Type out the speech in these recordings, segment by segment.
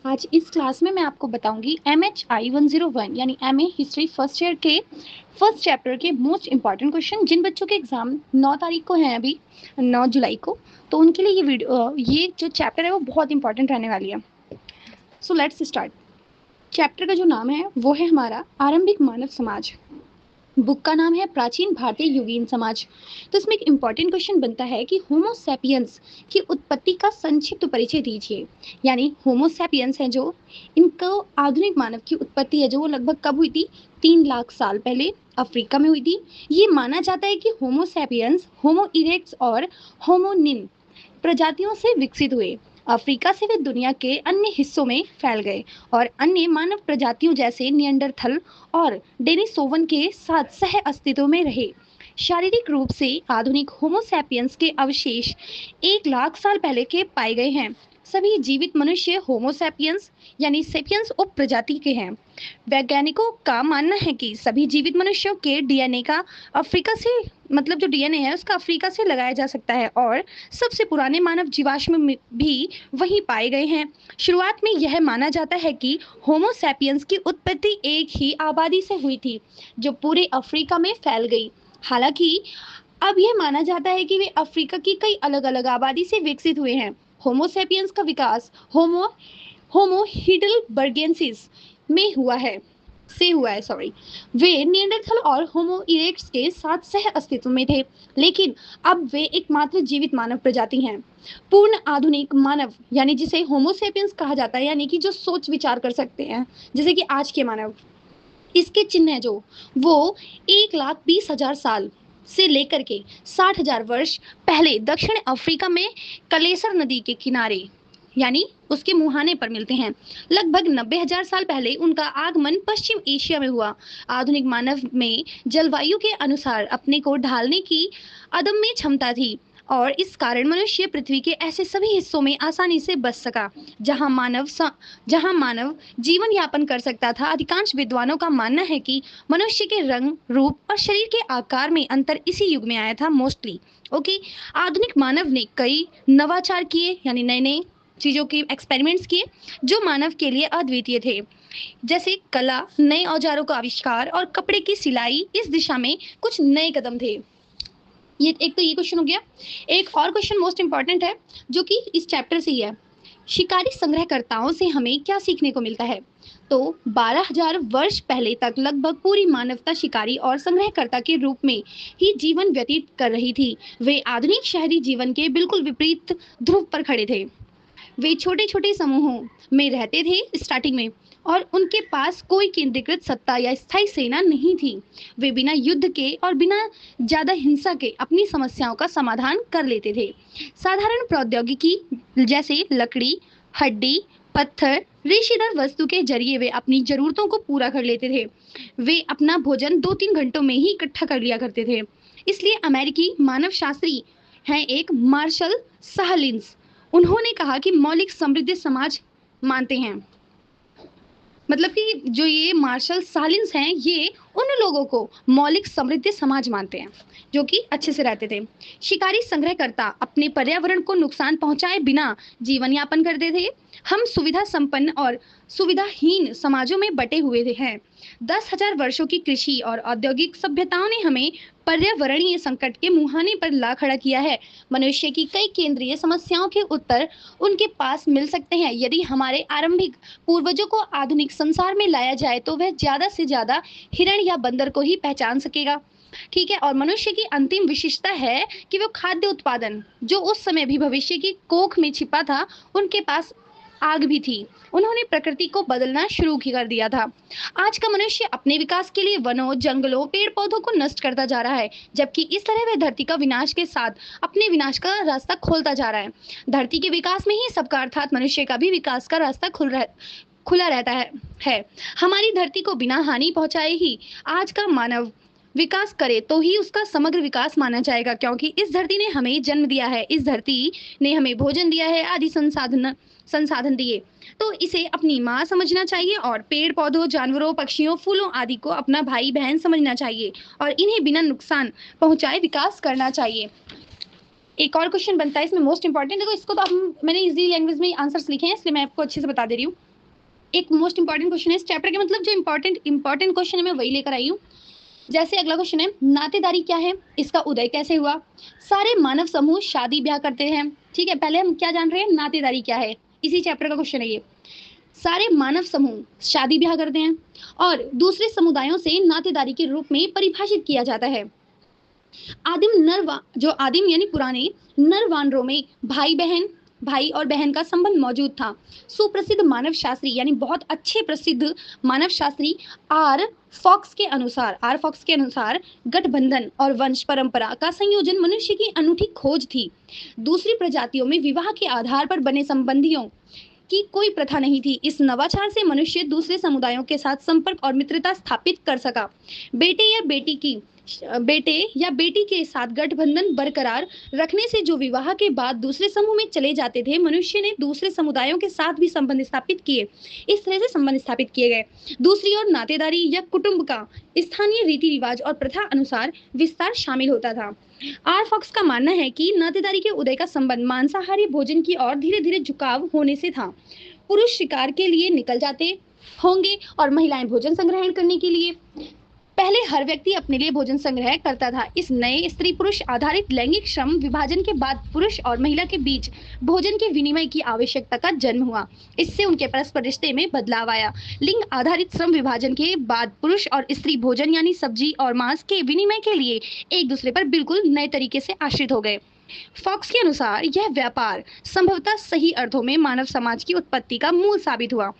आज इस क्लास में मैं आपको बताऊंगी MHI 101 यानी MA हिस्ट्री फर्स्ट ईयर के फर्स्ट चैप्टर के मोस्ट इंपॉर्टेंट क्वेश्चन। जिन बच्चों के एग्जाम 9 तारीख को हैं, अभी 9 जुलाई को, तो उनके लिए ये जो चैप्टर है वो बहुत इंपॉर्टेंट रहने वाली है। So let's start. चैप्टर का जो नाम है वो है हमारा आरंभिक मानव समाज। बुक का नाम है प्राचीन भारतीय युगीन समाज। तो इसमें एक इम्पॉर्टेंट क्वेश्चन बनता है कि होमो सैपियंस की उत्पत्ति का संक्षिप्त परिचय दीजिए। यानी होमो सैपियंस है जो इनको आधुनिक मानव की उत्पत्ति है जो वो लगभग कब हुई थी, 3 लाख साल पहले अफ्रीका में हुई थी। ये माना जाता है कि होमो सैपियंस होमो इरेक्ट्स और होमोनिन प्रजातियों से विकसित हुए। अफ्रीका से वे दुनिया के अन्य हिस्सों में फैल गए और अन्य मानव प्रजातियों जैसे नियंडरथल और डेनिसोवन के साथ सह अस्तित्व में रहे। शारीरिक रूप से आधुनिक होमो सैपियंस के अवशेष 1 लाख साल पहले के पाए गए हैं। सभी जीवित मनुष्य होमो सैपियंस यानी सेपियंस उप प्रजाति के हैं। वैज्ञानिकों का मानना है कि सभी जीवित मनुष्यों के डीएनए का अफ्रीका से मतलब जो डीएनए है उसका अफ्रीका से लगाया जा सकता है और सबसे पुराने मानव जीवाश्म भी वहीं पाए गए हैं। शुरुआत में यह माना जाता है कि होमो सैपियंस की उत्पत्ति एक ही आबादी से हुई थी जो पूरे अफ्रीका में फैल गई। हालांकि अब यह माना जाता है कि वे अफ्रीका की कई अलग अलग आबादी से विकसित हुए हैं। होमो सैपियंस का विकास होमो होमो हिडलबर्गेंसिस में हुआ है सॉरी। वे नियंडरथल और होमो इरेक्ट्स के साथ सह अस्तित्व में थे, लेकिन अब वे एकमात्र जीवित मानव प्रजाति हैं। पूर्ण आधुनिक मानव यानी जिसे होमो सेपियंस कहा जाता है, यानी कि जो सोच विचार कर सकते हैं जैसे कि आज के मानव, इसके चिन्ह है जो वो 1,20,000 साल से लेकर के 60,000 वर्ष पहले दक्षिण अफ्रीका में कलेसर नदी के किनारे यानी उसके मुहाने पर मिलते हैं। लगभग 90,000 साल पहले उनका आगमन पश्चिम एशिया में हुआ। आधुनिक मानव में जलवायु के अनुसार अपने को ढालने की अदम्य क्षमता थी और इस कारण मनुष्य पृथ्वी के ऐसे सभी हिस्सों में आसानी से बस सका जहां मानव जीवन यापन कर सकता था। अधिकांश विद्वानों का मानना है कि मनुष्य के रंग, रूप और शरीर के आकार में अंतर इसी युग में आया था मोस्टली। ओके, आधुनिक मानव ने कई नवाचार किए यानी नए नए चीज़ों के एक्सपेरिमेंट्स किए जो मानव के लिए अद्वितीय थे, जैसे कला, नए औजारों का आविष्कार और कपड़े की सिलाई। इस दिशा में कुछ नए कदम थे। ये एक तो ये क्वेश्चन हो गया। एक और क्वेश्चन मोस्ट इंपॉर्टेंट है जो कि इस चैप्टर से ही है। शिकारी संग्रहकर्ताओं से हमें क्या सीखने को मिलता है? तो 12,000 वर्ष पहले तक लगभग पूरी मानवता शिकारी और संग्रहकर्ता के रूप में ही जीवन व्यतीत कर रही थी। वे आधुनिक शहरी जीवन के बिल्कुल विपरीत ध्रुव पर खड़े थे। वे छोटे छोटे समूहों में रहते थे स्टार्टिंग में और उनके पास कोई केंद्रीकृत सत्ता या स्थायी सेना नहीं थी। वे बिना युद्ध के और बिना ज़्यादा हिंसा के अपनी समस्याओं का समाधान कर लेते थे। साधारण प्रौद्योगिकी जैसे लकड़ी, हड्डी, पत्थर, रेशेदार वस्तु के जरिए वे अपनी जरूरतों को पूरा कर लेते थे। वे अपना भोजन 2-3 घंटों में ही इकट्ठा कर लिया करते थे। इसलिए अमेरिकी मानव शास्त्री हैं एक मार्शल साहलिंस। उन्होंने कहा कि मौलिक समृद्ध समाज मानते हैं। मतलब कि जो ये मार्शल सालिंस हैं ये उन लोगों को मौलिक समृद्ध समाज मानते हैं जो कि अच्छे से रहते थे। शिकारी संग्रहकर्ता अपने पर्यावरण को नुकसान पहुंचाए बिना जीवन यापन करते थे। हम सुविधा संपन्न और सुविधाहीन समाजों में बटे हुए हैं। 10,000 वर्षों की कृषि और औद्योगिक सभ्यताओं ने हमें पर्यावरणीय संकट के मुहाने पर ला खड़ा किया है। मनुष्य की कई केंद्रीय समस्याओं के उत्तर उनके पास मिल सकते हैं। यदि हमारे आरंभिक पूर्वजों को आधुनिक संसार में लाया जाए तो वह ज्यादा से ज्यादा हिरण या बंदर को ही पहचान सकेगा। ठीक है, और मनुष्य की अंतिम विशेषता है कि वो खाद्य उत्पादन जो उस समय भी भविष्य की कोख में छिपा था, उनके पास आग भी थी। उन्होंने प्रकृति को बदलना शुरू कर दिया था। आज का मनुष्य अपने विकास के लिए वनों, जंगलों, पेड़ पौधों को नष्ट करता जा रहा है, जबकि इस तरह वह धरती का विनाश के साथ अपने विनाश का रास्ता खोलता जा रहा है। धरती के विकास में ही सबका अर्थात मनुष्य का भी विकास का रास्ता खुला रहता है। हमारी धरती को बिना हानि पहुंचाए ही आज का मानव विकास करे तो ही उसका समग्र विकास माना जाएगा, क्योंकि इस धरती ने हमें जन्म दिया है, इस धरती ने हमें भोजन दिया है, आदि संसाधन दिए। तो इसे अपनी माँ समझना चाहिए और पेड़ पौधों, जानवरों, पक्षियों, फूलों आदि को अपना भाई बहन समझना चाहिए और इन्हें बिना नुकसान पहुंचाए विकास करना चाहिए। एक और क्वेश्चन बनता है इसमें मोस्ट इंपॉर्टेंट। देखो इसको तो मैंने इजी लैंग्वेज में आंसर्स लिखे हैं इसलिए मैं आपको अच्छे से बता दे रही हूँ। एक मोस्ट इंपॉर्टेंट क्वेश्चन है इस चैप्टर के, मतलब जो इंपॉर्टेंट क्वेश्चन है मैं वही लेकर आई हूँ। जैसे अगला क्वेश्चन है, नातेदारी क्या है, इसका उदय कैसे हुआ। सारे मानव समूह शादी ब्याह करते हैं, ठीक है। पहले हम क्या जान रहे हैं, नातेदारी क्या है, इसी चैप्टर का क्वेश्चन है ये। सारे मानव समूह शादी ब्याह करते हैं और दूसरे समुदायों से नातेदारी के रूप में परिभाषित किया जाता है। आदिम यानी पुराने नर वानरों में भाई और बहन का संबंध मौजूद था। सुप्रसिद्ध मानव शास्त्री यानी बहुत अच्छे प्रसिद्ध मानव शास्त्री आर फॉक्स के अनुसार गठबंधन और वंश परंपरा का संयोजन मनुष्य की अनूठी खोज थी। दूसरी प्रजातियों में विवाह के आधार पर बने संबंधियों की कोई प्रथा नहीं थी। इस नवाचार से मनुष्य दूसरे समुदायों के साथ संपर्क और मित्रता स्थापित कर सका। बेटे या बेटी के साथ गठबंधन बरकरार रखने से जो विवाह के बाद दूसरे समूह में चले जाते थे, मनुष्य ने दूसरे समुदायों के साथ भी संबंध स्थापित किए। इस तरह से संबंध स्थापित किए गए। दूसरी ओर नातेदारी या कुटुंब का स्थानीय रीति रिवाज और प्रथा अनुसार विस्तार शामिल होता था। आर फॉक्स का मानना है कि नातेदारी के उदय का संबंध मांसाहारी भोजन की ओर धीरे धीरे झुकाव होने से था। पुरुष शिकार के लिए निकल जाते होंगे और महिलाएं भोजन संग्रहण करने के लिए। पहले हर व्यक्ति अपने लिए भोजन संग्रह करता था। इस नए स्त्री पुरुष आधारित लैंगिक श्रम विभाजन के बाद पुरुष और महिला के बीच भोजन के विनिमय की आवश्यकता का जन्म हुआ। इससे उनके परस्पर रिश्ते में बदलाव आया। लिंग आधारित श्रम विभाजन के बाद पुरुष और स्त्री भोजन यानी सब्जी और मांस के विनिमय के लिए एक दूसरे पर बिल्कुल नए तरीके से आश्रित हो गए। फॉक्स के अनुसार यह व्यापार संभवतः सही अर्थों में मानव समाज की उत्पत्ति का मूल साबित हुआ।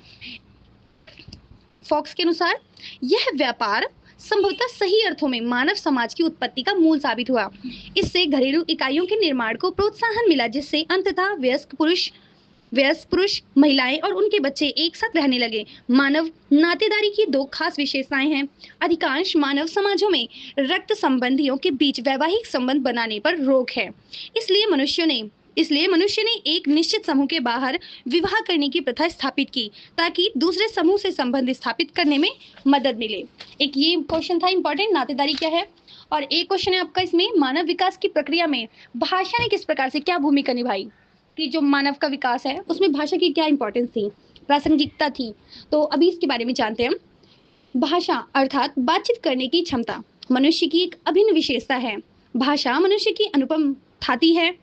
फॉक्स के अनुसार यह व्यापार संभवतः सही अर्थों में मानव समाज की उत्पत्ति का मूल साबित हुआ। इससे घरेलू इकाइयों के निर्माण को प्रोत्साहन मिला, जिससे अंततः वयस्क पुरुष, महिलाएं और उनके बच्चे एक साथ रहने लगे। मानव नातेदारी की दो खास विशेषताएं हैं। अधिकांश मानव समाजों में रक्त संबंधियों के बीच वैवाहिक संबंध बनाने पर रोक है। इसलिए मनुष्य ने एक निश्चित समूह के बाहर विवाह करने की प्रथा स्थापित की, ताकि दूसरे समूह से संबंध स्थापित करने में मदद मिले। एक ये क्वेश्चन था इंपॉर्टेंट, नातेदारी क्या है। और एक क्वेश्चन है आपका इसमें, मानव विकास की प्रक्रिया में भाषा ने किस प्रकार से क्या भूमिका निभाई, कि जो मानव का विकास है उसमें भाषा की क्या इंपॉर्टेंस थी, प्रासंगिकता थी। तो अभी इसके बारे में जानते हैं हम। भाषा अर्थात बातचीत करने की क्षमता मनुष्य की एक अभिन्न विशेषता है। भाषा मनुष्य की अनुपम थाती है।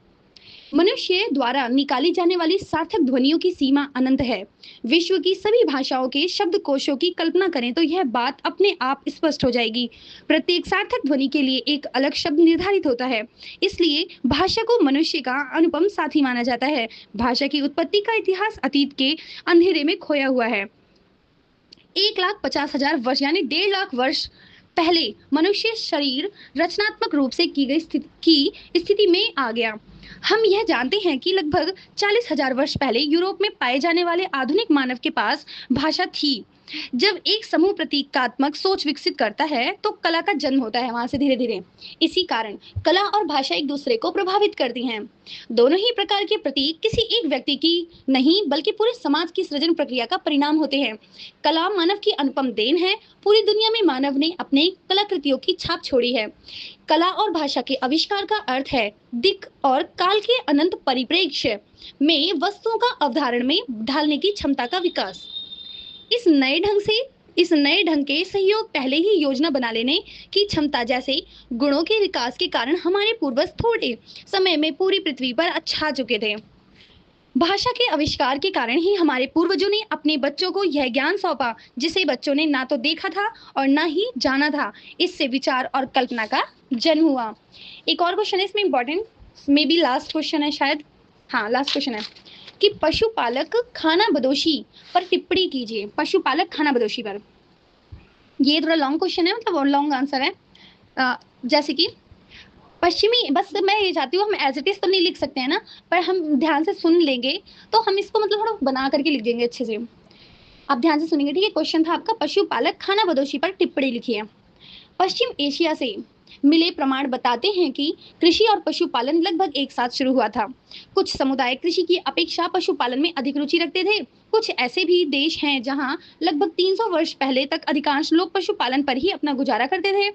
मनुष्य द्वारा निकाली जाने वाली सार्थक ध्वनियों की सीमा अनंत है। विश्व की सभी भाषाओं के शब्दकोशों की कल्पना करें तो यह बात अपने आप स्पष्ट हो जाएगी। प्रत्येक सार्थक ध्वनि के लिए एक अलग शब्द निर्धारित होता है। इसलिए भाषा को मनुष्य का अनुपम साथी माना जाता है। भाषा की उत्पत्ति का इतिहास अतीत के अंधेरे में खोया हुआ है। 1,50,000 वर्ष यानी 1.5 लाख वर्ष पहले मनुष्य शरीर रचनात्मक रूप से की गई स्थिति में आ गया। हम यह जानते हैं कि लगभग 40,000 वर्ष पहले यूरोप में पाए जाने वाले आधुनिक मानव के पास भाषा थी। जब एक समूह प्रतीकात्मक सोच विकसित करता है तो कला का जन्म होता है वहां से धीरे धीरे। इसी कारण कला और भाषा एक दूसरे को प्रभावित करती हैं। दोनों ही प्रकार के प्रतीक किसी एक व्यक्ति की नहीं बल्कि पूरे समाज की सृजन प्रक्रिया का परिणाम होते हैं। कला मानव की अनुपम देन है। पूरी दुनिया में मानव ने अपने कलाकृतियों की छाप छोड़ी है। कला और भाषा के आविष्कार का अर्थ है दिक् और काल के अनंत परिप्रेक्ष्य में वस्तुओं का अवधारण में ढालने की क्षमता का विकास। इस नए ढंग के सहयोग पहले ही योजना बना लेने की क्षमता जैसे गुणों के विकास के कारण हमारे पूर्वज थोड़े समय में पूरी पृथ्वी पर छा चुके थे। भाषा के आविष्कार के कारण ही हमारे पूर्वजों ने अपने बच्चों को यह ज्ञान सौंपा जिसे बच्चों ने ना तो देखा था और ना ही जाना था। इससे विचार और कल्पना का जन्म हुआ। एक और क्वेश्चन है इसमें important, may be last question है शायद, हाँ लास्ट क्वेश्चन है कि पशुपालक खानाबदोशी पर टिप्पणी कीजिए। पशुपालक खानाबदोशी पर, ये थोड़ा लॉन्ग क्वेश्चन है, मतलब और लॉन्ग आंसर है। जैसे कि पश्चिमी, बस मैं ये चाहती हूँ हम एज इट इज तो नहीं लिख सकते हैं ना, पर हम ध्यान से सुन लेंगे तो हम इसको मतलब थोड़ा बना करके लिख देंगे अच्छे से। आप ध्यान से सुनेंगे, ठीक है। क्वेश्चन था आपका, पशुपालक खानाबदोशी पर टिप्पणी लिखिए। पश्चिम एशिया से मिले प्रमाण बताते हैं कि कृषि और पशुपालन लगभग एक साथ शुरू हुआ था। कुछ समुदाय कृषि की अपेक्षा पशुपालन में अधिक रुचि रखते थे। कुछ ऐसे भी देश हैं जहां लगभग 300 वर्ष पहले तक अधिकांश लोग पशुपालन पर ही अपना गुजारा करते थे।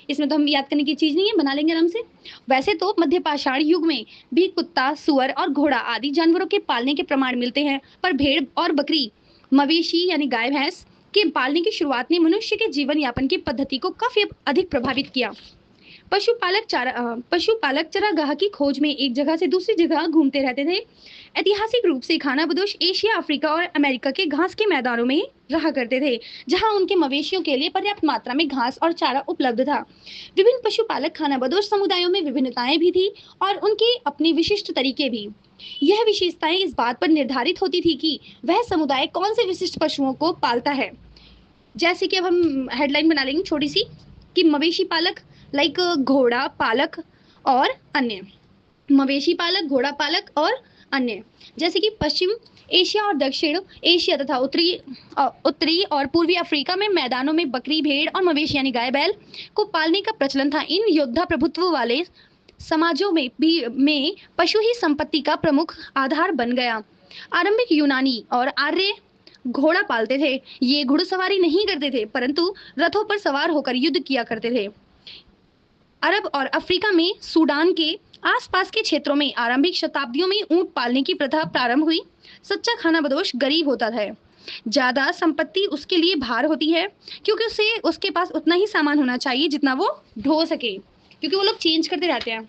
इसमें तो हम याद करने की चीज नहीं है, बना लेंगे आराम से। वैसे तो मध्य पाषाण युग में भी कुत्ता, सुअर और घोड़ा आदि जानवरों के पालने के प्रमाण मिलते हैं, पर भेड़ और बकरी मवेशी यानी गाय भैंस के पालने की शुरुआत ने मनुष्य के जीवन यापन की पद्धति को काफी अधिक प्रभावित किया। पशुपालक चरागाह की खोज में एक जगह से दूसरी जगह घूमते रहते थे। ऐतिहासिक रूप से खानाबदोश एशिया, अफ्रीका और अमेरिका के घास के मैदानों में रहा करते थे, जहां उनके मवेशियों के लिए पर्याप्त मात्रा में घास और चारा उपलब्ध था। विभिन्न पशुपालक खानाबदोश समुदायों में विभिन्नताएं भी थी और उनके अपने विशिष्ट तरीके भी। यह विशेषताएं इस बात पर निर्धारित होती थी कि वह समुदाय कौन से विशिष्ट पशुओं को पालता है। जैसे कि अब हम हेडलाइन बना लेंगे छोटी सी कि मवेशी पालक लाइक घोड़ा पालक और अन्य, मवेशी पालक, घोड़ा पालक और अन्य। जैसे कि पश्चिम एशिया और दक्षिण एशिया तथा उत्तरी और पूर्वी अफ्रीका में मैदानों में बकरी, भेड़ और मवेशी यानी गाय बैल को पालने का प्रचलन था। इन योद्धा प्रभुत्व वाले समाजों में पशु ही संपत्ति का प्रमुख आधार बन गया। आरंभिक यूनानी और आर्य घोड़ा पालते थे। ये घुड़सवारी नहीं करते थे, परंतु रथों पर सवार होकर युद्ध किया करते थे। अरब और अफ्रीका में सूडान के आसपास के क्षेत्रों में आरंभिक शताब्दियों में ऊंट पालने की प्रथा प्रारंभ हुई। सच्चा खानाबदोश गरीब होता है, ज्यादा संपत्ति उसके लिए भार होती है, क्योंकि उसके पास उतना ही सामान होना चाहिए जितना वो ढो सके, क्योंकि वो लोग चेंज करते रहते हैं।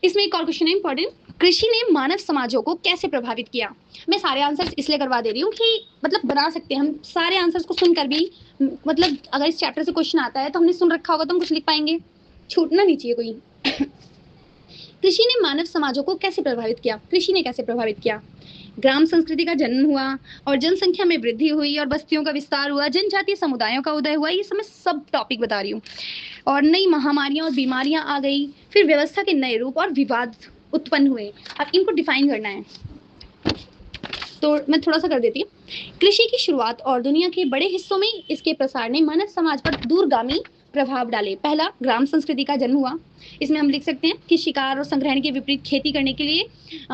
इसमें एक और क्वेश्चन है इंपॉर्टेंट, कृषि ने मानव समाजों को कैसे प्रभावित किया। मैं सारे आंसर्स इसलिए करवा दे रही हूँ कि मतलब बना सकते हैं हम सारे आंसर्स को सुनकर भी, मतलब अगर इस चैप्टर से क्वेश्चन आता है तो हमने सुन रखा होगा तो हम कुछ लिख पाएंगे, छूटना नहीं चाहिए कोई। कृषि ने मानव समाजों को कैसे प्रभावित किया। कृषि ने कैसे प्रभावित किया। ग्राम संस्कृति का जन्म हुआ और जनसंख्या में वृद्धि हुई और बस्तियों का विस्तार हुआ, जनजातीय समुदायों का उदय हुआ। ये मैं सब टॉपिक बता रही हूँ। और नई महामारियां और बीमारियां आ गई, फिर व्यवस्था के नए रूप और विवाद उत्पन्न हुए। अब इनको डिफाइन करना है तो मैं थोड़ा सा कर देती हूँ। कृषि की शुरुआत और दुनिया के बड़े हिस्सों में इसके प्रसार ने मानव समाज पर दूरगामी प्रभाव डाले। पहला, ग्राम संस्कृति का जन्म हुआ। इसमें हम लिख सकते हैं कि शिकार और संग्रहण के विपरीत खेती करने के लिए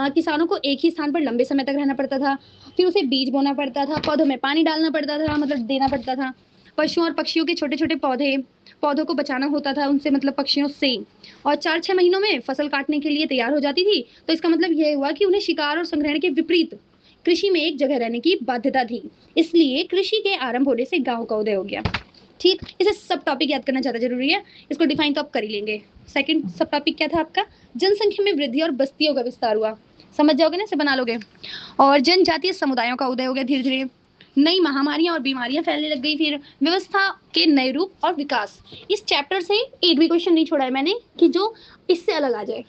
किसानों को एक ही स्थान पर लंबे समय तक रहना पड़ता था। फिर उसे बीज बोना पड़ता था, पौधों में पानी डालना पड़ता था, मतलब देना पड़ता था। पशुओं और पक्षियों के छोटे छोटे पौधों को बचाना होता था उनसे, मतलब पक्षियों से। और 4-6 महीनों में फसल काटने के लिए तैयार हो जाती थी। तो इसका मतलब यह हुआ कि उन्हें शिकार और संग्रहण के विपरीत कृषि में एक जगह रहने की बाध्यता थी। इसलिए कृषि के आरंभ होने से गांव का उदय हो गया। ठीक, इसे सब टॉपिक याद करना ज्यादा जरूरी है। इसको डिफाइन तो आप कर ही लेंगे। सेकंड सब टॉपिक क्या था आपका, जनसंख्या में वृद्धि और बस्तियों का विस्तार हुआ। समझ जाओगे ना, इसे बना लोगे। और जनजातीय समुदायों का उदय हो गया धीरे धीरे। नई महामारियां और बीमारियां फैलने लग गई। फिर व्यवस्था के नए रूप और विकास। इस चैप्टर से एक भी क्वेश्चन नहीं छोड़ा है मैंने कि जो इससे अलग आ जाए।